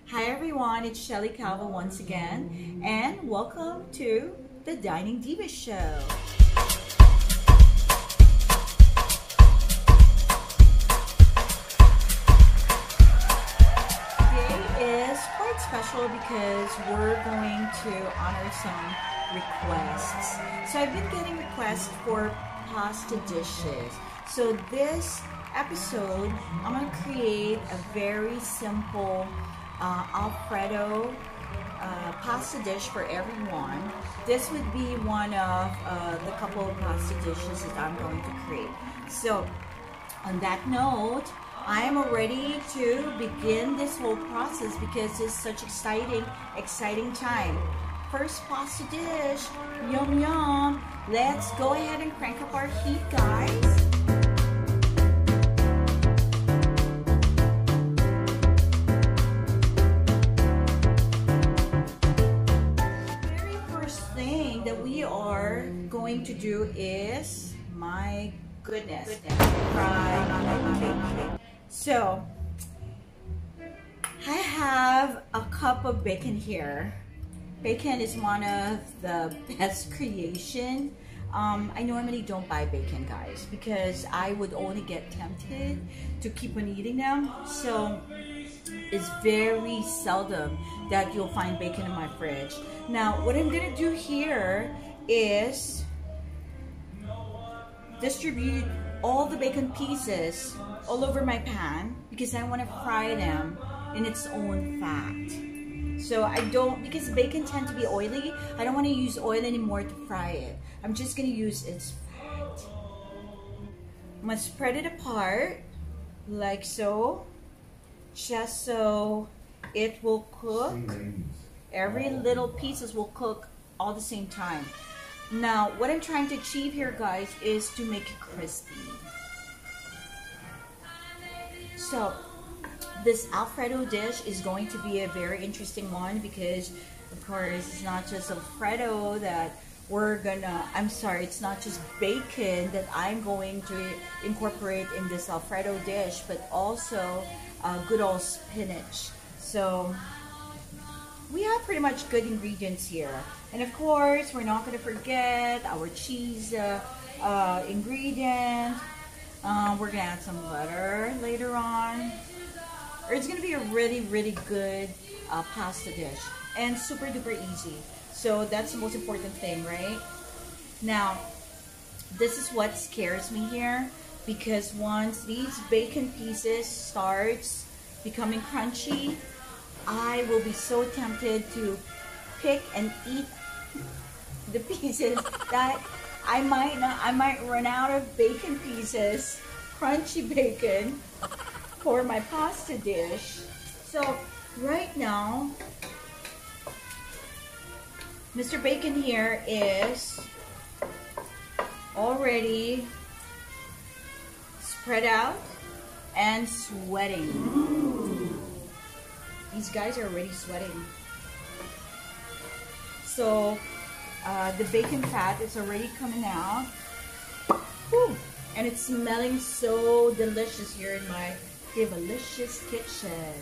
Hi everyone, it's Shelly Calvo once again, and welcome to the Dining Diva show. Today is quite special because we're going to honor some requests. So I've been getting requests for pasta dishes. So this episode, I'm going to create a very simple ALFREDO pasta dish for everyone. This would be one of the couple of pasta dishes that I'm going to create. So on that note, I am ready to begin this whole process because it's such exciting time. First pasta dish, yum yum. Let's go ahead and crank up our heat, guys. Going to do is, my goodness, fry. So I have a cup of bacon here. Bacon is one of the best creation. I normally don't buy bacon, guys, because I would only get tempted to keep on eating them. So it's very seldom that you'll find bacon in my fridge. Now what I'm gonna do here is distribute all the bacon pieces all over my pan because I want to fry them in its own fat. So I don't, because bacon tend to be oily, I don't want to use oil anymore to fry it. I'm just going to use its fat. I'm going to spread it apart like so, just so it will cook. Every little pieces will cook all the same time. Now, what I'm trying to achieve here, guys, is to make it crispy. So, this ALFREDO dish is going to be a very interesting one because, of course, it's not just ALFREDO that we're gonna, it's not just bacon that I'm going to incorporate in this ALFREDO dish, but also good old spinach. So, we have pretty much good ingredients here. And of course, we're not going to forget our cheese ingredient. We're going to add some butter later on. It's going to be a really good pasta dish. And super duper easy. So that's the most important thing, right? Now, this is what scares me here. Because once these bacon pieces starts becoming crunchy, I will be so tempted to pick and eat the pieces that I might run out of bacon pieces, crunchy bacon, for my pasta dish. So right now, Mr. Bacon here is already spread out and sweating. These guys are already sweating. So the bacon fat is already coming out. Whew. And it's smelling so delicious here in my delicious kitchen.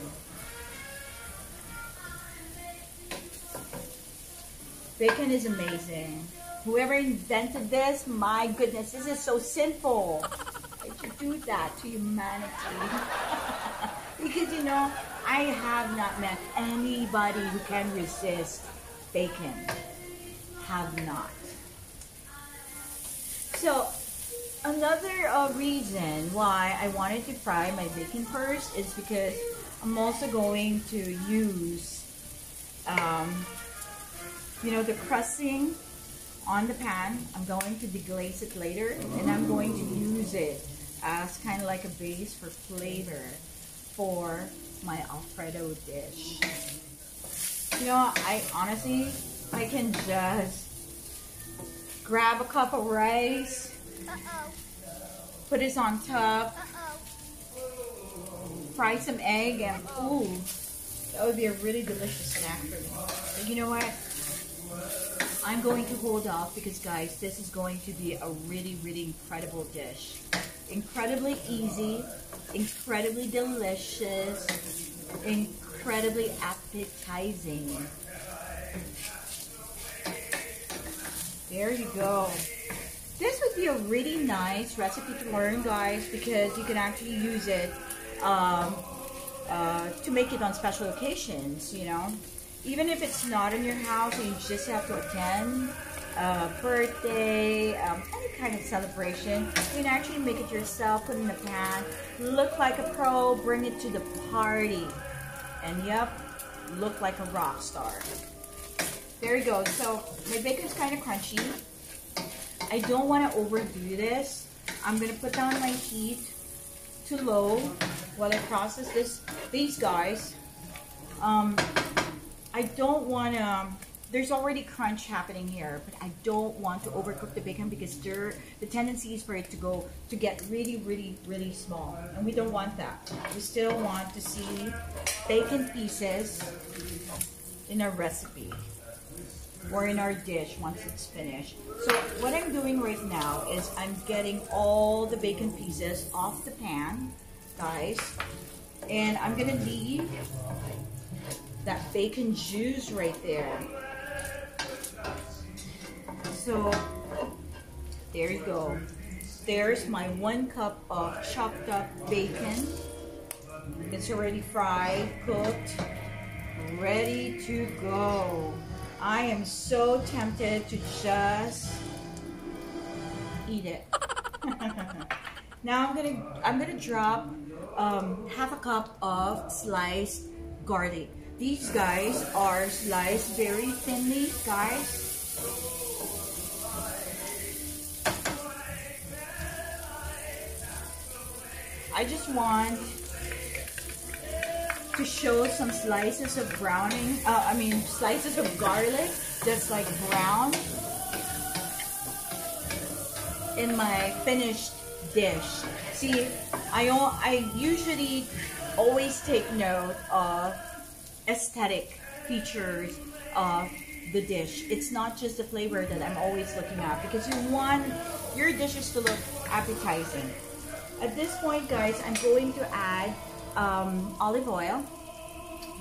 Bacon is amazing. Whoever invented this, my goodness, this is so sinful. Why did you do that to humanity? Because, you know, I have not met anybody who can resist bacon. Have not. So, another reason why I wanted to fry my bacon first is because I'm also going to use, you know, the crusting on the pan. I'm going to deglaze it later, and I'm going to use it as kind of like a base for flavor for my ALFREDO dish. You know, I honestly, I can just grab a cup of rice, put this on top, fry some egg, and ooh, that would be a really delicious snack for me. But you know what? I'm going to hold off because, guys, this is going to be a really incredible dish. Incredibly easy, incredibly delicious, incredibly incredibly appetizing. There you go. This would be a really nice recipe to learn, guys, because you can actually use it to make it on special occasions, you know. Even if it's not in your house and you just have to attend a birthday, any kind of celebration, you can actually make it yourself, put it in a pan, look like a pro, bring it to the party, and yep, look like a rock star. There you go. So my bacon's kind of crunchy. I don't want to overdo this. I'm gonna put down my heat to low while I process these guys. I don't want to, there's already crunch happening here, but I don't want to overcook the bacon because the tendency is for it to get really, really, really small. And we don't want that. We still want to see bacon pieces in our recipe or in our dish once it's finished. So what I'm doing right now is I'm getting all the bacon pieces off the pan, guys. And I'm gonna leave that bacon juice right there. So there you go. There's my 1 cup of chopped up bacon. It's already fried, cooked, ready to go. I am so tempted to just eat it. Now I'm gonna drop half a cup of sliced garlic. These guys are sliced very thinly, guys. I just want to show some slices of browning, slices of garlic that's like brown in my finished dish. See, I usually always take note of aesthetic features of the dish. It's not just the flavor that I'm always looking at, because you want your dishes to look appetizing. At this point, guys, I'm going to add olive oil,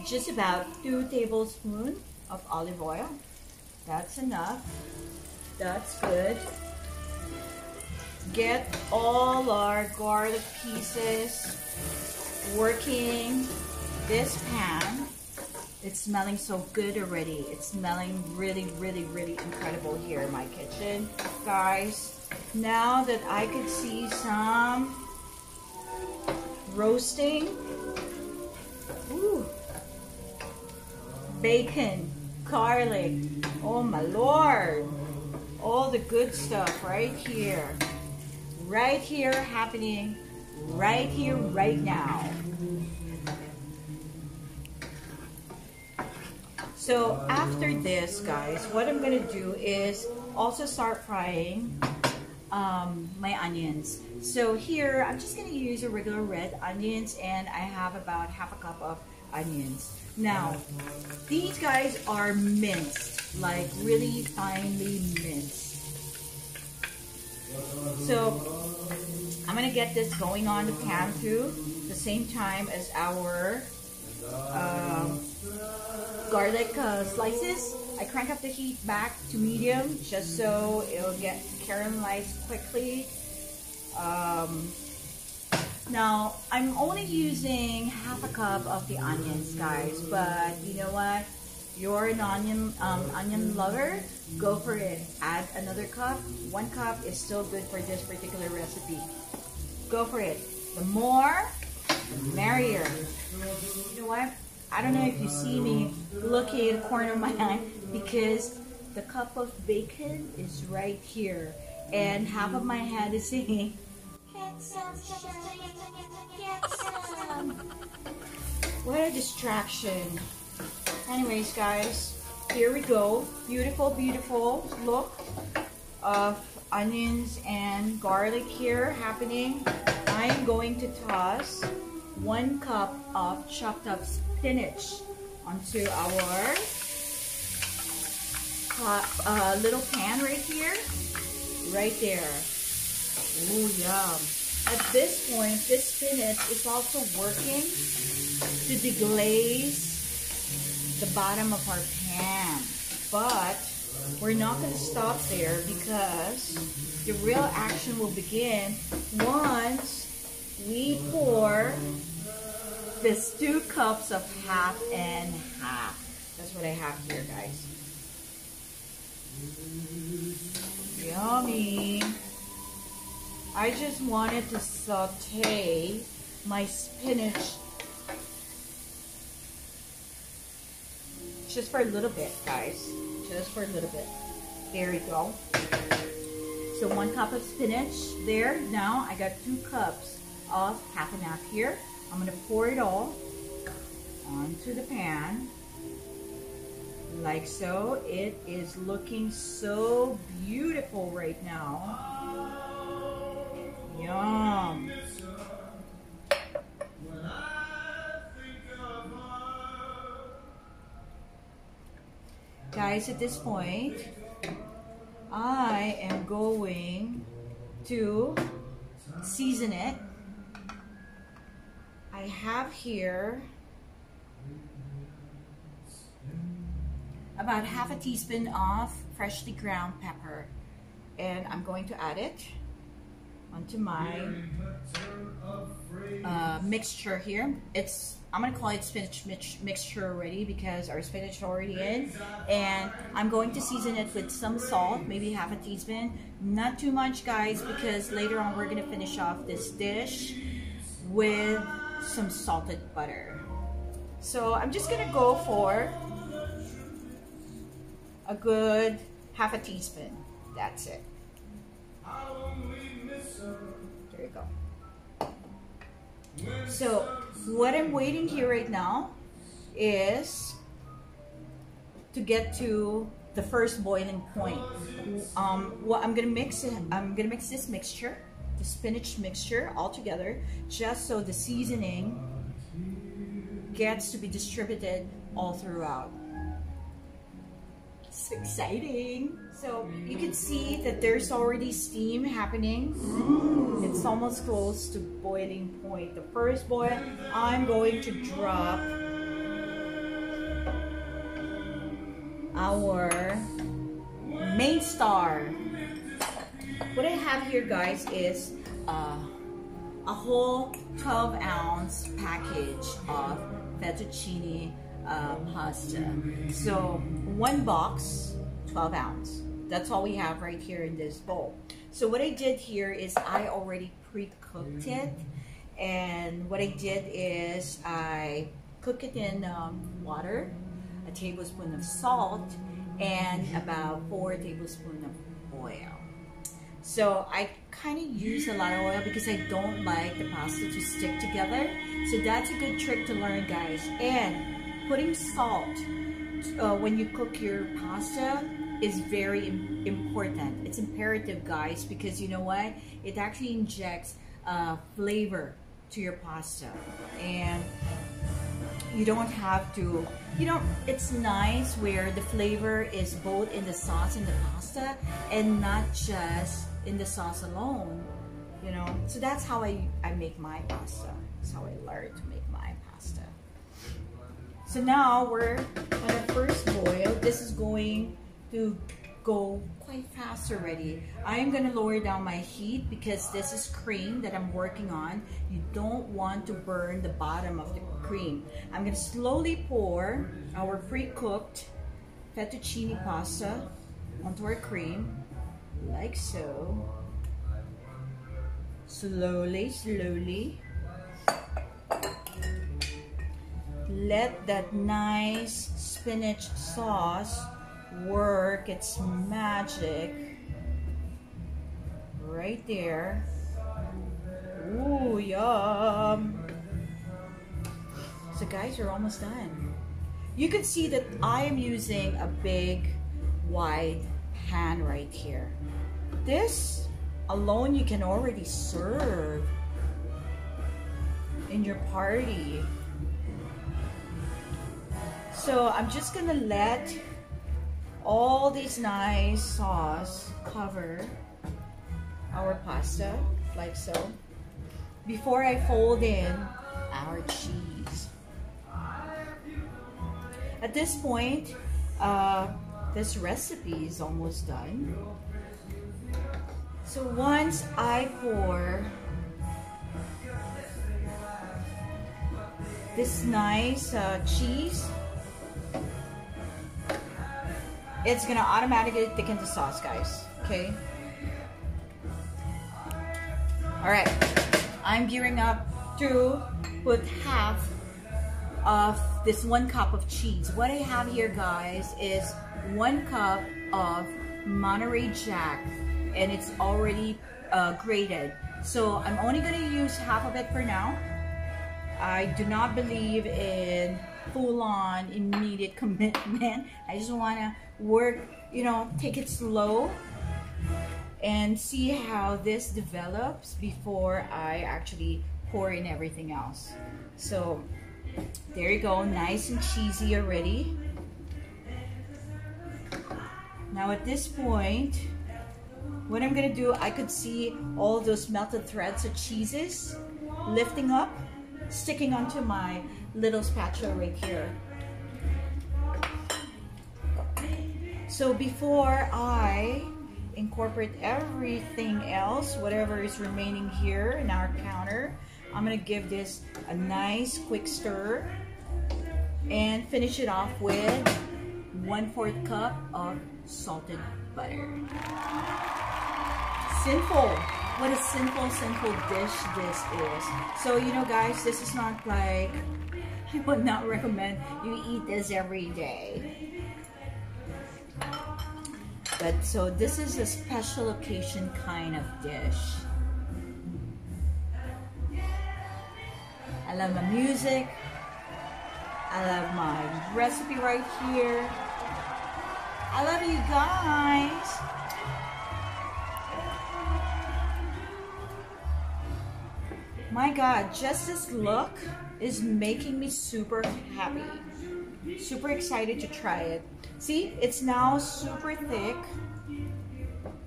just about 2 tablespoons of olive oil. That's enough. That's good. Get all our garlic pieces working this pan. It's smelling so good already. It's smelling really, really, really incredible here in my kitchen, guys. Now that I could see some roasting, ooh, bacon, garlic, oh my lord, all the good stuff right here happening right here, right now. So after this, guys, what I'm gonna do is also start frying my onions. So here, I'm just gonna use a regular red onions, and I have about half a cup of onions. Now, these guys are minced, like really finely minced. So I'm gonna get this going on the pan too, the same time as our garlic slices. I crank up the heat back to medium just so it'll get caramelized quickly. Now I'm only using half a cup of the onions, guys, but you know what? You're an onion lover, go for it. Add another cup. 1 cup is still good for this particular recipe. Go for it. The more, the merrier. You know what? I don't know if you see me looking at the corner of my eye, because the cup of bacon is right here, and half of my head is saying, "Get some, Shelly, get some." What a distraction. Anyways, guys, here we go. Beautiful, beautiful look of onions and garlic here happening. I'm going to toss 1 cup of chopped up spinach onto our little pan right here, right there. Ooh, yum. At this point, this spinach is also working to deglaze the bottom of our pan. But we're not going to stop there because the real action will begin once we pour this 2 cups of half and half. That's what I have here, guys. Yummy. I just wanted to saute my spinach just for a little bit, guys. Just for a little bit. There we go. So 1 cup of spinach there. Now I got 2 cups of half and half here. I'm going to pour it all onto the pan. Like so. It is looking so beautiful right now. Yum. Guys, at this point, I am going to season it. I have here about half a teaspoon of freshly ground pepper, and I'm going to add it onto my mixture here. I'm gonna call it spinach mixture already because our spinach is already in, and I'm going to season it with some salt, maybe half a teaspoon, not too much, guys, because later on we're gonna finish off this dish with some salted butter. So I'm just gonna go for a good half a teaspoon. That's it. There you go. So what I'm waiting here right now is to get to the first boiling point. What I'm gonna mix this mixture, the spinach mixture, all together, just so the seasoning gets to be distributed all throughout. It's exciting. So you can see that there's already steam happening. It's almost close to boiling point. The first boil, I'm going to drop our main star. What I have here, guys, is a whole 12-ounce package of fettuccine pasta. So 1 box, 12 ounce. That's all we have right here in this bowl. So what I did here is I already pre-cooked it, and what I did is I cook it in water, a tablespoon of salt, and about 4 tablespoons of oil. So I kind of use a lot of oil because I don't like the pasta to stick together. So that's a good trick to learn, guys. And putting salt when you cook your pasta is very important. It's imperative, guys, because you know what? It actually injects flavor to your pasta. And you don't have to, it's nice where the flavor is both in the sauce and the pasta and not just in the sauce alone, So that's how I make my pasta. That's how I learned to make my pasta. So now we're on our first boil. This is going to go quite fast already. I'm going to lower down my heat because this is cream that I'm working on. You don't want to burn the bottom of the cream. I'm going to slowly pour our pre-cooked fettuccine pasta onto our cream, like so. Slowly, slowly. Let that nice spinach sauce work its magic right there. Ooh, yum. So guys, we're almost done. You can see that I am using a big wide pan right here. This alone you can already serve in your party. So I'm just gonna let all this nice sauce cover our pasta like so before I fold in our cheese. At this point, this recipe is almost done. So once I pour this nice cheese, it's gonna automatically thicken the sauce, guys. Okay. All right. I'm gearing up to put half of this 1 cup of cheese. What I have here, guys, is 1 cup of Monterey Jack, and it's already grated. So I'm only gonna use half of it for now. I do not believe in full-on immediate commitment. I just wanna work, you know, take it slow and see how this develops before I actually pour in everything else. So there you go, nice and cheesy already. Now at this point, what I'm gonna do, I could see all those melted threads of cheeses lifting up, sticking onto my little spatula right here. So before I incorporate everything else, whatever is remaining here in our counter, I'm gonna give this a nice quick stir and finish it off with 1/4 cup of salted butter. Simple. What a simple dish this is. So, you know, guys, this is not like, I would not recommend you eat this every day. But so this is a special occasion kind of dish. I love my music. I love my recipe right here. I love you guys. My God, just this look is making me super happy. Super excited to try it. See, it's now super thick.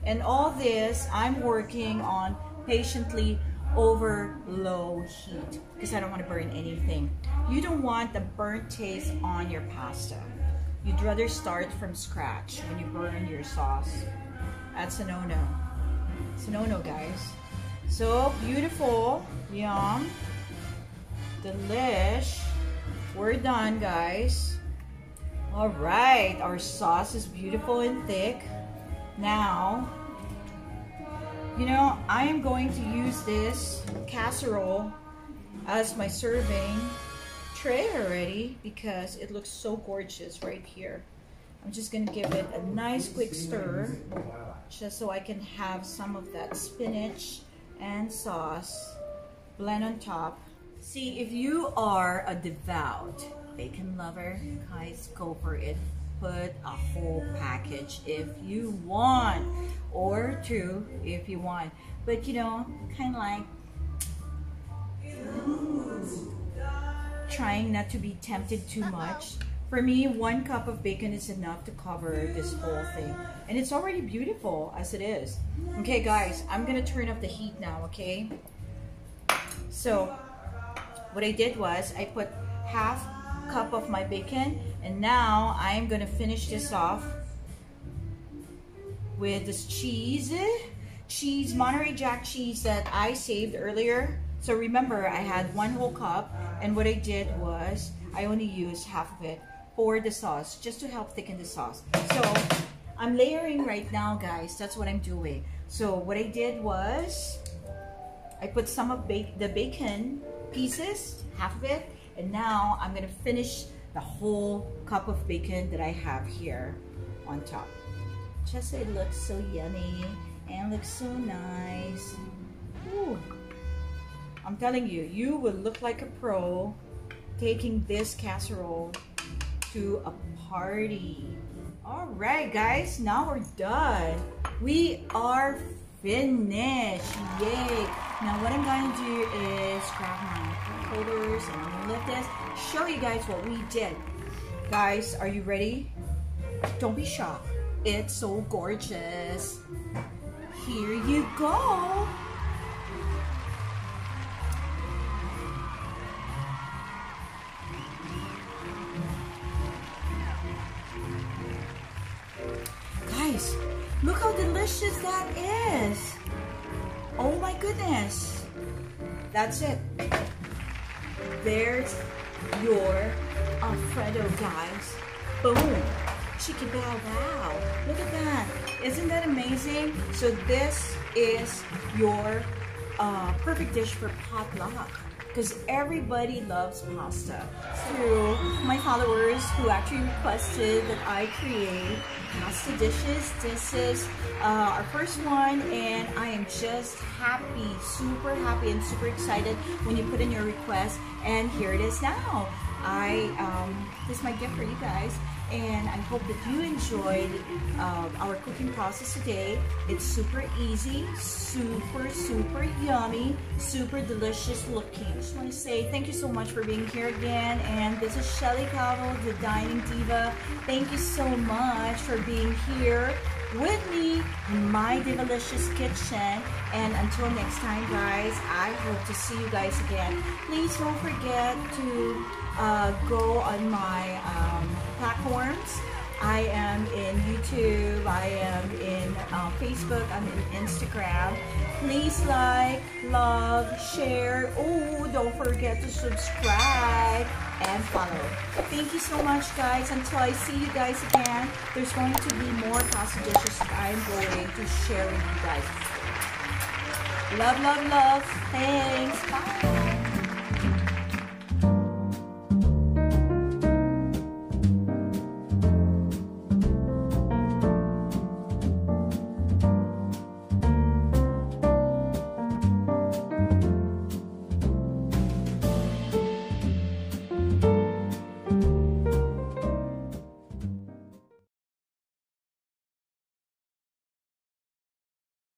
And all this, I'm working on patiently over low heat because I don't want to burn anything. You don't want the burnt taste on your pasta. You'd rather start from scratch when you burn your sauce. That's a no-no. It's a no-no, guys. So beautiful, yum, delish. We're done, guys. All right, our sauce is beautiful and thick. Now, you know, I am going to use this casserole as my serving tray already because it looks so gorgeous right here. I'm just gonna give it a nice quick stir just so I can have some of that spinach and sauce blend on top. See, if you are a devout bacon lover, guys, go for it. Put a whole package if you want, or 2 if you want. But you know, kind of like trying not to be tempted too much. For me, 1 cup of bacon is enough to cover this whole thing. And it's already beautiful as it is. Okay, guys, I'm gonna turn up the heat now, okay? So, what I did was, I put half cup of my bacon, and now I'm gonna finish this off with this cheese, Monterey Jack cheese that I saved earlier. So remember, I had 1 whole cup, and what I did was, I only used half of it for the sauce, just to help thicken the sauce. So, I'm layering right now, guys. That's what I'm doing. So, what I did was, I put some of the bacon pieces, half of it, and now I'm gonna finish the whole cup of bacon that I have here on top. Just so it looks so yummy and looks so nice. Ooh. I'm telling you, you will look like a pro taking this casserole to a party. All right, guys, now we're done. We are finished. Yay. Now what I'm going to do is grab my holders and I'm gonna lift this, show you guys what we did. Guys, are you ready? Don't be shocked. It's so gorgeous. Here you go. Look how delicious that is. Oh my goodness. That's it. There's your Alfredo, guys. Boom. Chicken bow wow. Look at that. Isn't that amazing? So this is your perfect dish for potluck, because everybody loves pasta. To my followers who actually requested that I create pasta dishes, this is our first one, and I am just happy, super happy and super excited when you put in your request, and here it is now. This is my gift for you guys, and I hope that you enjoyed our cooking process today. It's super easy, super yummy, super delicious looking. I just want to say thank you so much for being here again, and this is Shelly Calvo, the Dining Diva. Thank you so much for being here with me in my Divalicious kitchen, and until next time, guys, I hope to see you guys again. Please don't forget to go on my platforms. I am in YouTube, I am in Facebook, I'm in Instagram. Please like, love, share. Oh, don't forget to subscribe and follow. Thank you so much, guys. Until I see you guys again, there's going to be more pasta dishes that I'm going to share with you guys. Love, love, love. Thanks. Bye.